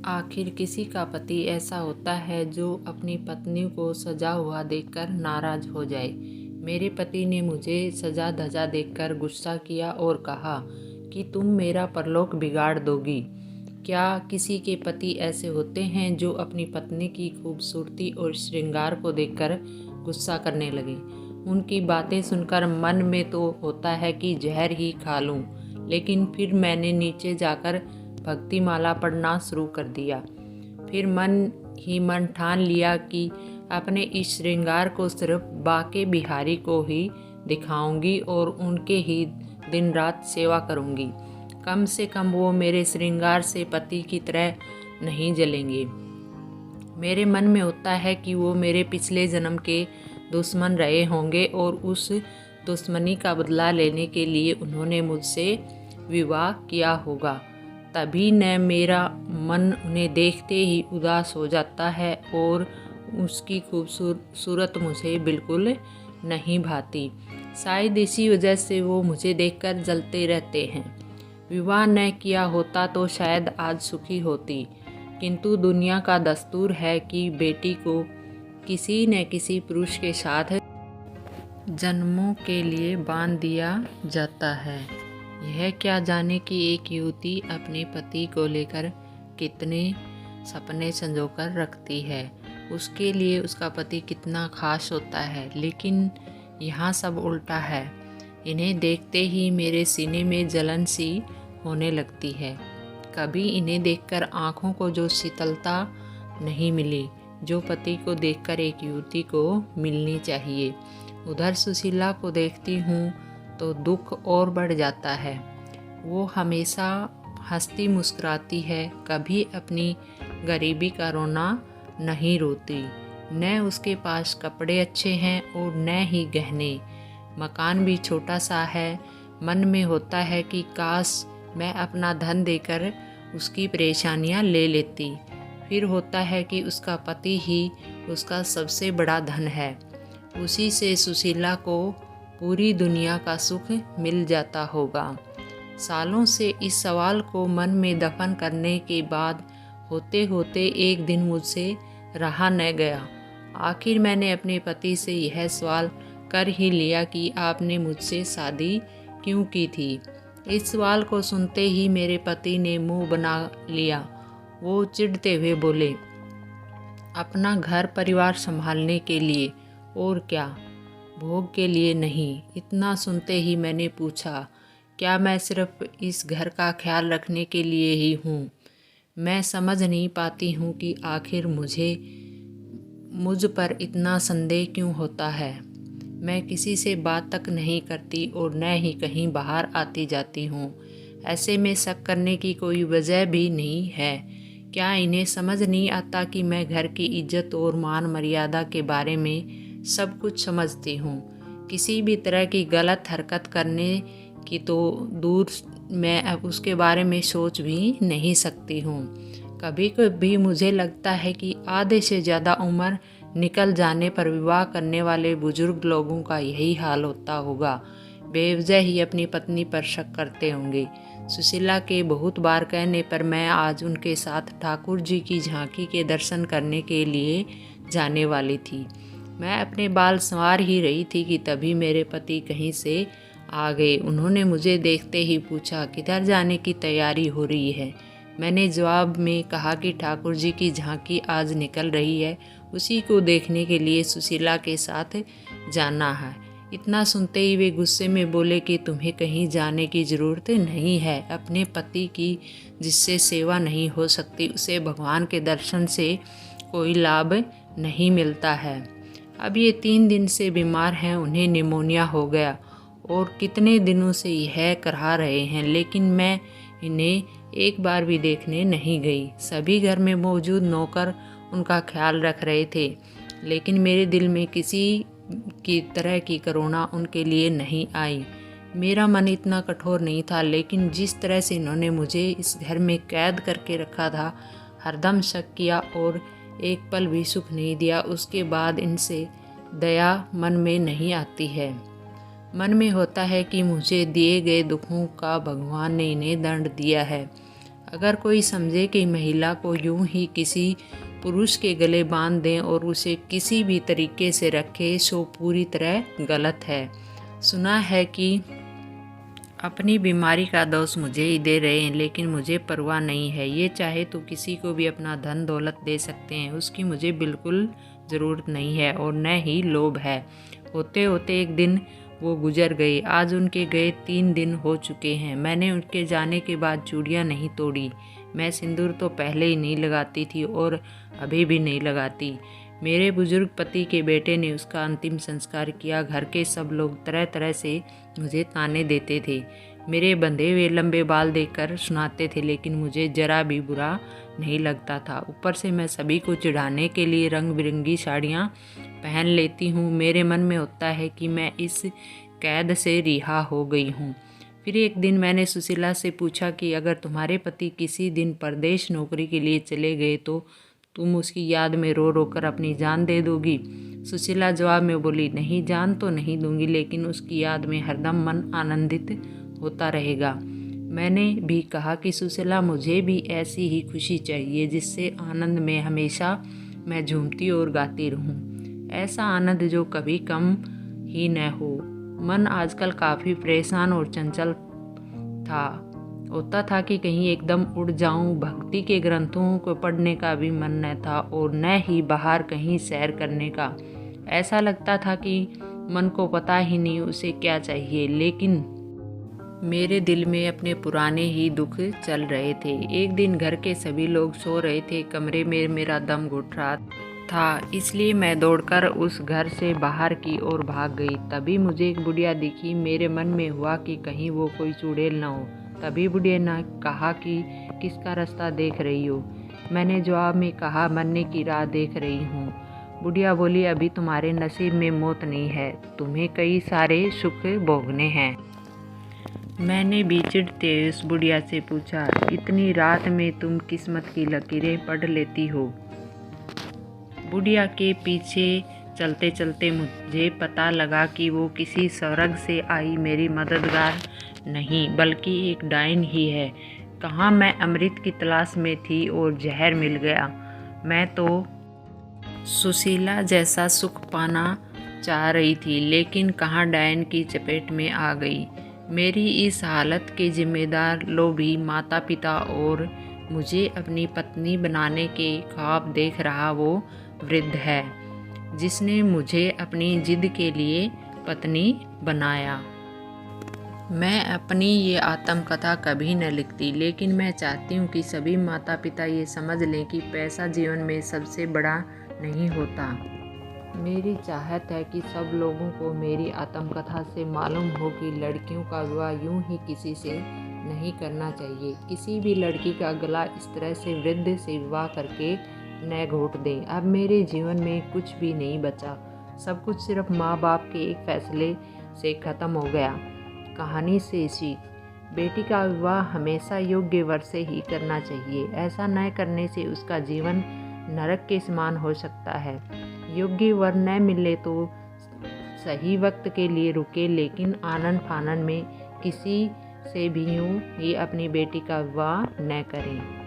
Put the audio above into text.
आखिर किसी का पति ऐसा होता है जो अपनी पत्नी को सजा हुआ देखकर नाराज हो जाए। मेरे पति ने मुझे सजा धजा देखकर गुस्सा किया और कहा कि तुम मेरा परलोक बिगाड़ दोगी। क्या किसी के पति ऐसे होते हैं जो अपनी पत्नी की खूबसूरती और श्रृंगार को देखकर गुस्सा करने लगे। उनकी बातें सुनकर मन में तो होता है कि जहर ही खा लूं, लेकिन फिर मैंने नीचे जाकर भक्ति माला पढ़ना शुरू कर दिया। फिर मन ही मन ठान लिया कि अपने इस श्रृंगार को सिर्फ बाके बिहारी को ही दिखाऊंगी और उनके ही दिन रात सेवा करूंगी। कम से कम वो मेरे श्रृंगार से पति की तरह नहीं जलेंगे। मेरे मन में होता है कि वो मेरे पिछले जन्म के दुश्मन रहे होंगे और उस दुश्मनी का बदला लेने के लिए उन्होंने मुझसे विवाह किया होगा। तभी न मेरा मन उन्हें देखते ही उदास हो जाता है और उसकी खूबसूरत मुझे बिल्कुल नहीं भाती। शायद इसी वजह से वो मुझे देखकर जलते रहते हैं। विवाह न किया होता तो शायद आज सुखी होती, किंतु दुनिया का दस्तूर है कि बेटी को किसी न किसी पुरुष के साथ जन्मों के लिए बांध दिया जाता है। यह क्या जाने कि एक युवती अपने पति को लेकर कितने सपने संजोकर रखती है, उसके लिए उसका पति कितना खास होता है। लेकिन यहाँ सब उल्टा है। इन्हें देखते ही मेरे सीने में जलन सी होने लगती है। कभी इन्हें देखकर आँखों को जो शीतलता नहीं मिली जो पति को देखकर एक युवती को मिलनी चाहिए। उधर सुशीला को देखती हूँ तो दुख और बढ़ जाता है। वो हमेशा हंसती मुस्कुराती है, कभी अपनी गरीबी का रोना नहीं रोती। न उसके पास कपड़े अच्छे हैं और न ही गहने। मकान भी छोटा सा है। मन में होता है कि काश मैं अपना धन देकर उसकी परेशानियां ले लेती। फिर होता है कि उसका पति ही उसका सबसे बड़ा धन है। उसी से सुशीला को पूरी दुनिया का सुख मिल जाता होगा। सालों से इस सवाल को मन में दफन करने के बाद होते होते एक दिन मुझसे रहा न गया। आखिर मैंने अपने पति से यह सवाल कर ही लिया कि आपने मुझसे शादी क्यों की थी। इस सवाल को सुनते ही मेरे पति ने मुंह बना लिया। वो चिढ़ते हुए बोले, अपना घर परिवार संभालने के लिए, और क्या, भोग के लिए नहीं। इतना सुनते ही मैंने पूछा, क्या मैं सिर्फ इस घर का ख्याल रखने के लिए ही हूँ? मैं समझ नहीं पाती हूँ कि आखिर मुझ पर इतना संदेह क्यों होता है। मैं किसी से बात तक नहीं करती और न ही कहीं बाहर आती जाती हूँ। ऐसे में शक करने की कोई वजह भी नहीं है। क्या इन्हें समझ नहीं आता कि मैं घर की इज्जत और मान मर्यादा के बारे में सब कुछ समझती हूँ। किसी भी तरह की गलत हरकत करने की तो दूर, मैं अब उसके बारे में सोच भी नहीं सकती हूँ। कभी कभी मुझे लगता है कि आधे से ज़्यादा उम्र निकल जाने पर विवाह करने वाले बुजुर्ग लोगों का यही हाल होता होगा। बेवजह ही अपनी पत्नी पर शक करते होंगे। सुशीला के बहुत बार कहने पर मैं आज उनके साथ ठाकुर जी की झांकी के दर्शन करने के लिए जाने वाली थी। मैं अपने बाल संवार ही रही थी कि तभी मेरे पति कहीं से आ गए। उन्होंने मुझे देखते ही पूछा, किधर जाने की तैयारी हो रही है? मैंने जवाब में कहा कि ठाकुर जी की झांकी आज निकल रही है, उसी को देखने के लिए सुशीला के साथ जाना है। इतना सुनते ही वे गुस्से में बोले कि तुम्हें कहीं जाने की ज़रूरत नहीं है। अपने पति की जिससे सेवा नहीं हो सकती उसे भगवान के दर्शन से कोई लाभ नहीं मिलता है। अब ये 3 दिन से बीमार हैं, उन्हें निमोनिया हो गया और कितने दिनों से यह करा रहे हैं, लेकिन मैं इन्हें एक बार भी देखने नहीं गई। सभी घर में मौजूद नौकर उनका ख्याल रख रहे थे, लेकिन मेरे दिल में किसी की तरह की करुणा उनके लिए नहीं आई। मेरा मन इतना कठोर नहीं था, लेकिन जिस तरह से इन्होंने मुझे इस घर में कैद करके रखा था, हरदम शक किया और एक पल भी सुख नहीं दिया, उसके बाद इनसे दया मन में नहीं आती है। मन में होता है कि मुझे दिए गए दुखों का भगवान ने इन्हें दंड दिया है। अगर कोई समझे कि महिला को यूं ही किसी पुरुष के गले बांध दें और उसे किसी भी तरीके से रखे, सो पूरी तरह गलत है। सुना है कि अपनी बीमारी का दोष मुझे ही दे रहे हैं, लेकिन मुझे परवाह नहीं है। ये चाहे तो किसी को भी अपना धन दौलत दे सकते हैं, उसकी मुझे बिल्कुल ज़रूरत नहीं है और न ही लोभ है। होते होते एक दिन वो गुजर गए। आज उनके गए 3 दिन हो चुके हैं। मैंने उनके जाने के बाद चूड़ियाँ नहीं तोड़ी। मैं सिंदूर तो पहले ही नहीं लगाती थी और अभी भी नहीं लगाती। मेरे बुजुर्ग पति के बेटे ने उसका अंतिम संस्कार किया। घर के सब लोग तरह तरह से मुझे ताने देते थे। मेरे बंधे हुए लंबे बाल देखकर सुनाते थे, लेकिन मुझे जरा भी बुरा नहीं लगता था। ऊपर से मैं सभी को चिढ़ाने के लिए रंग बिरंगी साड़ियाँ पहन लेती हूँ। मेरे मन में होता है कि मैं इस कैद से रिहा हो गई हूँ। फिर एक दिन मैंने सुशीला से पूछा कि अगर तुम्हारे पति किसी दिन परदेश नौकरी के लिए चले गए तो तुम उसकी याद में रो रो कर अपनी जान दे दोगी? सुशीला जवाब में बोली, नहीं, जान तो नहीं दूंगी, लेकिन उसकी याद में हरदम मन आनंदित होता रहेगा। मैंने भी कहा कि सुशीला, मुझे भी ऐसी ही खुशी चाहिए जिससे आनंद में हमेशा मैं झूमती और गाती रहूं। ऐसा आनंद जो कभी कम ही न हो। मन आजकल काफ़ी परेशान और चंचल होता था कि कहीं एकदम उड़ जाऊं। भक्ति के ग्रंथों को पढ़ने का भी मन न था और न ही बाहर कहीं सैर करने का। ऐसा लगता था कि मन को पता ही नहीं उसे क्या चाहिए, लेकिन मेरे दिल में अपने पुराने ही दुख चल रहे थे। एक दिन घर के सभी लोग सो रहे थे। कमरे में मेरा दम घुट रहा था, इसलिए मैं दौड़कर उस घर से बाहर की ओर भाग गई। तभी मुझे एक बुढ़िया दिखी। मेरे मन में हुआ कि कहीं वो कोई चुड़ैल न हो। तभी बुढ़िया ने कहा कि किसका रास्ता देख रही हो? मैंने जवाब में कहा, मरने की राह देख रही हूँ। बुढ़िया बोली, अभी तुम्हारे नसीब में मौत नहीं है, तुम्हें कई सारे सुख भोगने हैं। मैंने भी चिढ़ते उस बुढ़िया से पूछा, इतनी रात में तुम किस्मत की लकीरें पढ़ लेती हो? बुढ़िया के पीछे चलते चलते मुझे पता लगा कि वो किसी स्वर्ग से आई मेरी मददगार नहीं, बल्कि एक डायन ही है। कहाँ मैं अमृत की तलाश में थी और जहर मिल गया। मैं तो सुशीला जैसा सुख पाना चाह रही थी, लेकिन कहाँ डायन की चपेट में आ गई। मेरी इस हालत के जिम्मेदार लोभी माता पिता और मुझे अपनी पत्नी बनाने के ख्वाब देख रहा वो वृद्ध है, जिसने मुझे अपनी जिद के लिए पत्नी बनाया। मैं अपनी ये आत्मकथा कभी न लिखती, लेकिन मैं चाहती हूँ कि सभी माता पिता ये समझ लें कि पैसा जीवन में सबसे बड़ा नहीं होता। मेरी चाहत है कि सब लोगों को मेरी आत्मकथा से मालूम हो कि लड़कियों का विवाह यूं ही किसी से नहीं करना चाहिए। किसी भी लड़की का गला इस तरह से वृद्ध से विवाह करके न घोट दें। अब मेरे जीवन में कुछ भी नहीं बचा। सब कुछ सिर्फ माँ बाप के एक फैसले से ख़त्म हो गया। कहानी से सीख, बेटी का विवाह हमेशा योग्य वर से ही करना चाहिए। ऐसा न करने से उसका जीवन नरक के समान हो सकता है। योग्य वर न मिले तो सही वक्त के लिए रुके, लेकिन आनन फानन में किसी से भी यूं ही अपनी बेटी का विवाह न करें।